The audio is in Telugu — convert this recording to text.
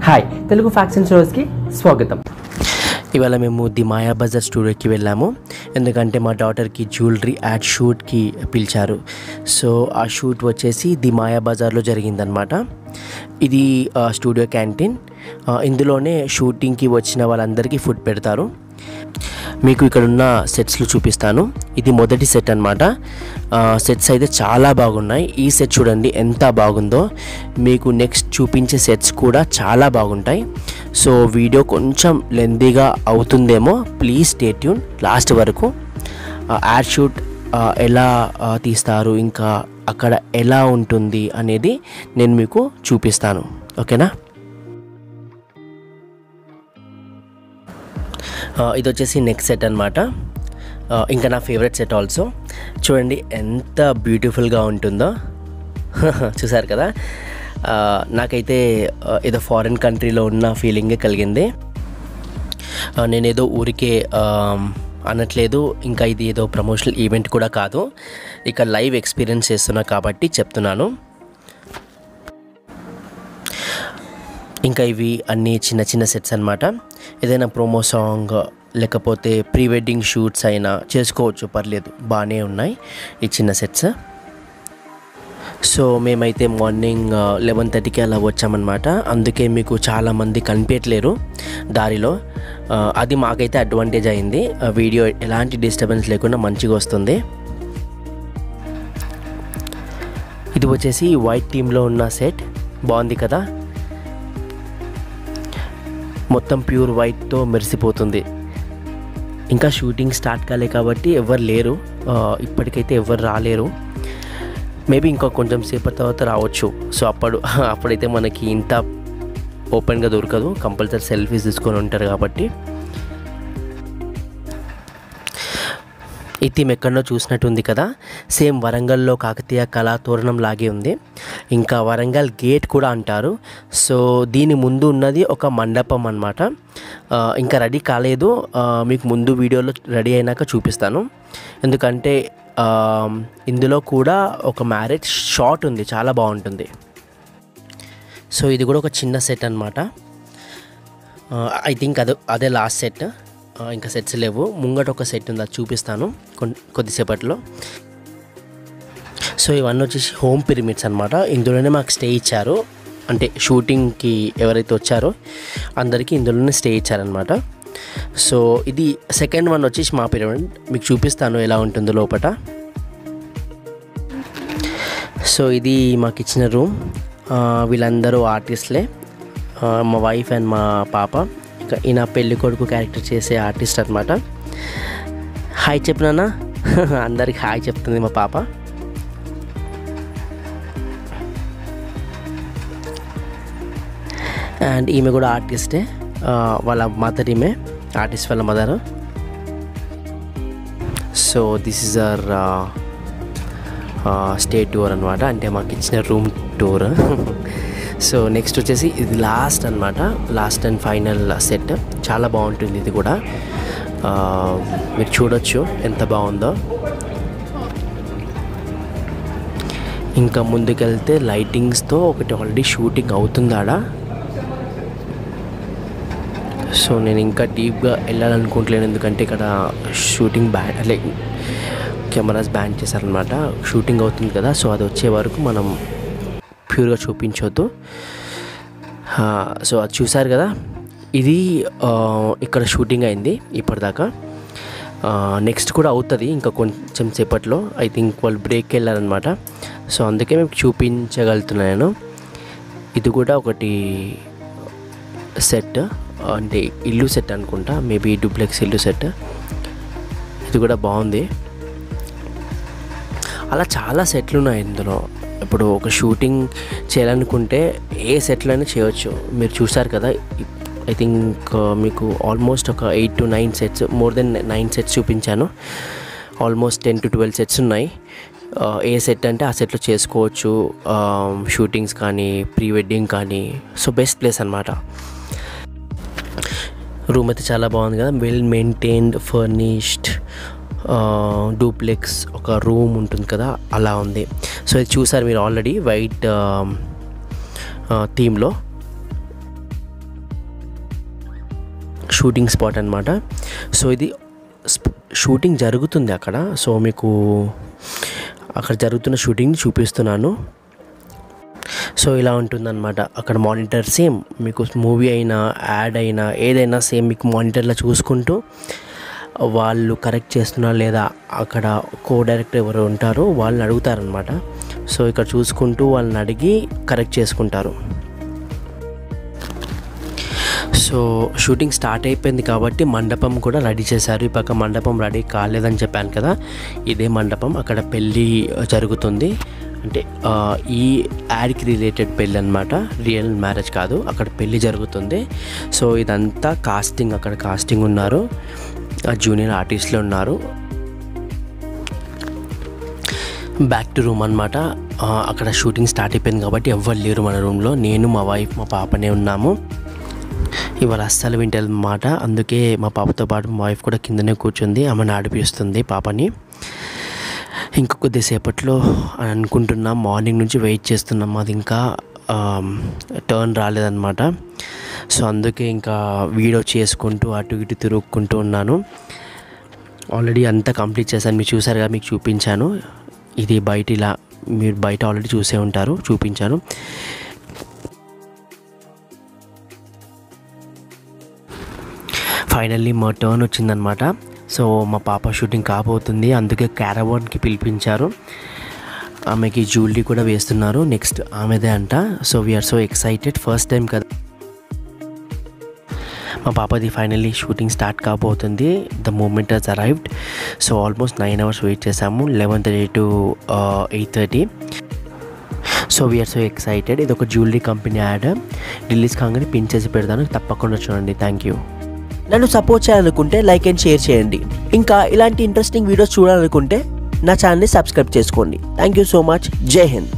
హాయ్ తెలుగు ఫ్యాక్ట్స్ అండ్ షోస్కి స్వాగతం. ఇవాళ మేము ది మాయాబజార్ స్టూడియోకి వెళ్ళాము. ఎందుకంటే మా డాటర్కి జ్యువెలరీ యాడ్ షూట్కి పిలిచారు. సో ఆ షూట్ వచ్చేసి ది మాయాబజార్లో జరిగిందనమాట. ఇది స్టూడియో క్యాంటీన్. ఇందులోనే షూటింగ్కి వచ్చిన వాళ్ళందరికీ ఫుడ్ పెడతారు. మీకు ఇక్కడ ఉన్న సెట్స్లు చూపిస్తాను. ఇది మొదటి సెట్ అనమాట. సెట్స్ అయితే చాలా బాగున్నాయి. ఈ సెట్ చూడండి ఎంత బాగుందో. మీకు నెక్స్ట్ చూపించే సెట్స్ కూడా చాలా బాగుంటాయి. సో వీడియో కొంచెం లెందీగా అవుతుందేమో, ప్లీజ్ స్టే ట్యూన్ లాస్ట్ వరకు. యాడ్ షూట్ ఎలా తీస్తారు, ఇంకా అక్కడ ఎలా ఉంటుంది అనేది నేను మీకు చూపిస్తాను. ఓకేనా? ఇది వచ్చేసి నెక్స్ట్ సెట్ అనమాట. ఇంకా నా ఫేవరెట్ సెట్ ఆల్సో. చూడండి ఎంత బ్యూటిఫుల్గా ఉంటుందో. చూసారు కదా, నాకైతే ఏదో ఫారిన్ కంట్రీలో ఉన్న ఫీలింగే కలిగింది. నేనేదో ఊరికే అనట్లేదు, ఇంకా ఇది ఏదో ప్రమోషనల్ ఈవెంట్ కూడా కాదు. ఇక లైవ్ ఎక్స్పీరియన్స్ చేస్తున్నా కాబట్టి చెప్తున్నాను. ఇంకా ఇవి అన్నీ చిన్న చిన్న సెట్స్ అనమాట. ఏదైనా ప్రోమో సాంగ్ లేకపోతే ప్రీ వెడ్డింగ్ షూట్స్ అయినా చేసుకోవచ్చు, పర్లేదు, బాగానే ఉన్నాయి ఈ చిన్న సెట్స్. సో మేమైతే మార్నింగ్ 11:30కి అలా వచ్చామన్నమాట. అందుకే మీకు చాలామంది కనిపించలేరు దారిలో. అది మాకైతే అడ్వాంటేజ్ అయింది. వీడియో ఎలాంటి డిస్టర్బెన్స్ లేకుండా మంచిగా వస్తుంది. ఇది వచ్చేసి వైట్ టీమ్లో ఉన్న సెట్. బాగుంది కదా, మొత్తం ప్యూర్ వైట్తో మెరిసిపోతుంది. ఇంకా షూటింగ్ స్టార్ట్ కాలే కాబట్టి ఎవరు లేరు, ఇప్పటికైతే ఎవరు రాలేరు. మేబీ ఇంకా కొంచెం సేపటి తర్వాత రావచ్చు. సో అప్పుడైతే మనకి ఇంత ఓపెన్గా దొరకదు, కంపల్సరీ సెల్ఫీస్ తీసుకొని ఉంటారు కాబట్టి. ఈ థీమ్ ఎక్కడో చూసినట్టుంది కదా, సేమ్ వరంగల్లో కాకతీయ కళాతోరణం లాగే ఉంది. ఇంకా వరంగల్ గేట్ కూడా అంటారు. సో దీని ముందు ఉన్నది ఒక మండపం అన్నమాట. ఇంకా రెడీ కాలేదు, మీకు ముందు వీడియోలో రెడీ అయినాక చూపిస్తాను. ఎందుకంటే ఇందులో కూడా ఒక మ్యారేజ్ షాట్ ఉంది, చాలా బాగుంటుంది. సో ఇది కూడా ఒక చిన్న సెట్ అన్నమాట. ఐ థింక్ అదే లాస్ట్ సెట్. ఇంకా సెట్స్ లేవు. ముంగట ఒక సెట్ ఉంది, అది చూపిస్తాను కొద్దిసేపట్లో. సో ఇవన్నీ వచ్చేసి హోమ్ పిరమిడ్స్ అనమాట. ఇందులోనే మాకు స్టే ఇచ్చారు. అంటే షూటింగ్కి ఎవరైతే వచ్చారో అందరికీ ఇందులోనే స్టే ఇచ్చారనమాట. సో ఇది సెకండ్ వన్ వచ్చేసి మా పిరమిడ్, మీకు చూపిస్తాను ఎలా ఉంటుందో లోపల. సో ఇది మాకు ఇచ్చిన రూమ్. వీళ్ళందరూ ఆర్టిస్ట్లే, మా వైఫ్ అండ్ మా పాప. ఇంకా ఈయన పెళ్ళి కొడుకు క్యారెక్టర్ చేసే ఆర్టిస్ట్ అనమాట. హాయ్ చెప్పినానా? అందరికి హాయ్ చెప్తుంది మా పాప. అండ్ ఈమె కూడా ఆర్టిస్టే, వాళ్ళ మదర్, ఈమె ఆర్టిస్ట్ వాళ్ళ mother. So this is our stay tour అనమాట, అంటే మాకు ఇచ్చిన రూమ్ టూర్. సో నెక్స్ట్ వచ్చేసి ఇది లాస్ట్ అనమాట, లాస్ట్ అండ్ ఫైనల్ సెట్. చాలా బాగుంటుంది ఇది కూడా, మీరు చూడొచ్చు ఎంత బాగుందో. ఇంకా ముందుకెళ్తే లైటింగ్స్తో ఒకటి ఆల్రెడీ షూటింగ్ అవుతుందాడ. సో నేను ఇంకా డీప్గా వెళ్ళాలనుకుంటలేను, ఎందుకంటే ఇక్కడ షూటింగ్ లైక్ కెమెరాస్ బ్యాన్ చేశారనమాట. షూటింగ్ అవుతుంది కదా, సో అది వచ్చే వరకు మనం ప్యూర్గా చూపించవద్దు. సో అది చూసారు కదా, ఇది ఇక్కడ షూటింగ్ అయింది ఇప్పటిదాకా. నెక్స్ట్ కూడా అవుతుంది ఇంకా కొంచెం సేపట్లో. ఐ థింక్ వాళ్ళు బ్రేక్కి వెళ్ళారనమాట. సో అందుకే మేము చూపించగలుగుతున్నాను. ఇది కూడా ఒకటి సెట్, అంటే ఇల్లు సెట్ అనుకుంటా, మేబీ డూప్లెక్స్ ఇల్లు సెట్. ఇది కూడా బాగుంది. అలా చాలా సెట్లు ఉన్నాయి ఇందులో. ఇప్పుడు ఒక షూటింగ్ చేయాలనుకుంటే ఏ సెట్లైనా చేయవచ్చు. మీరు చూసారు కదా, ఐ థింక్ మీకు ఆల్మోస్ట్ ఒక 8 to 9 sets, more than 9 sets చూపించాను. ఆల్మోస్ట్ 10 to 12 సెట్స్ ఉన్నాయి. ఏ సెట్ అంటే ఆ సెట్లో చేసుకోవచ్చు, షూటింగ్స్ కానీ ప్రీ వెడ్డింగ్ కానీ. సో బెస్ట్ ప్లేస్ అనమాట. రూమ్ అయితే చాలా బాగుంది కదా, వెల్ మెయింటైన్డ్, ఫర్నిష్డ్ డూప్లెక్స్ ఒక రూమ్ ఉంటుంది కదా, అలా ఉంది. సో ఇది చూసారు మీరు ఆల్రెడీ వైట్ థీమ్లో. షూటింగ్ స్పాట్ అనమాట. సో ఇది షూటింగ్ జరుగుతుంది అక్కడ. సో మీకు అక్కడ జరుగుతున్న షూటింగ్ని చూపిస్తున్నాను. సో ఇలా ఉంటుందన్నమాట అక్కడ మానిటర్. సేమ్ మీకు మూవీ అయినా యాడ్ అయినా ఏదైనా సేమ్ మీకు మానిటర్లో చూసుకుంటూ వాళ్ళు కరెక్ట్ చేస్తున్నారు లేదా అక్కడ కో డైరెక్టర్ ఎవరు ఉంటారో వాళ్ళని అడుగుతారనమాట. సో ఇక్కడ చూసుకుంటూ వాళ్ళని అడిగి కరెక్ట్ చేసుకుంటారు. సో షూటింగ్ స్టార్ట్ అయిపోయింది కాబట్టి మండపం కూడా రెడీ చేశారు. ఈ పక్క మండపం రెడీ కాలేదని చెప్పాను కదా, ఇదే మండపం. అక్కడ పెళ్ళి జరుగుతుంది. అంటే ఈ యాడ్కి రిలేటెడ్ పెళ్ళి అనమాట, రియల్ మ్యారేజ్ కాదు. అక్కడ పెళ్ళి జరుగుతుంది. సో ఇదంతా కాస్టింగ్, అక్కడ కాస్టింగ్ ఉన్నారు, జూనియర్ ఆర్టిస్టులు ఉన్నారు. బ్యాక్ టు రూమ్ అనమాట. అక్కడ షూటింగ్ స్టార్ట్ అయిపోయింది కాబట్టి ఎవ్వరు లేరు మన రూమ్లో. నేను, మా వైఫ్, మా పాపనే ఉన్నాము. ఇవాళ అస్సలు వింటదన్నమాట. అందుకే మా పాపతో పాటు మా వైఫ్ కూడా కిందనే కూర్చుంది, ఆమెను ఆడిపిస్తుంది పాపని. ఇంకా కొద్దిసేపట్లో అనుకుంటున్నాం, మార్నింగ్ నుంచి వెయిట్ చేస్తున్నాం, అది ఇంకా టర్న్ రాలేదన్నమాట. సో అందుకే ఇంకా వీడియో చేసుకుంటూ అటు ఇటు తిరుగుకుంటూ ఉన్నాను. ఆల్రెడీ అంతా కంప్లీట్ చేశాను, మీరు చూసారు కదా, మీకు చూపించాను. ఇది బయట ఇలా మీరు బయట ఆల్రెడీ చూసే ఉంటారు, చూపించాను. ఫైనల్లీ మా టర్న్ వచ్చిందనమాట. సో మా పాప షూటింగ్ కాబోతుంది, అందుకే క్యారవాన్కి పిలిపించారు. ఆమెకి జ్యువెలరీ కూడా వేస్తున్నారు, నెక్స్ట్ ఆమెదే అంట. So we are so excited, first time కదా మా పాపది. ఫైనల్లీ షూటింగ్ స్టార్ట్ కాబోతుంది. The moment has arrived. So almost 9 hours wait చేసాము, 11:30 to 8:30. So we are so excited. ఇది ఒక జ్యువెలరీ కంపెనీ యాడ్. రిలీజ్ కాగానే పిన్ చేసి పెడతాను, తప్పకుండా చూడండి. Thank you. నన్ను సపోర్ట్ చేయాలనుకుంటే లైక్ అండ్ షేర్ చేయండి. ఇంకా ఇలాంటి ఇంట్రెస్టింగ్ వీడియోస్ చూడాలనుకుంటే నా ఛానల్ని సబ్స్క్రైబ్ చేసుకోండి. Thank you so much. జై హింద్.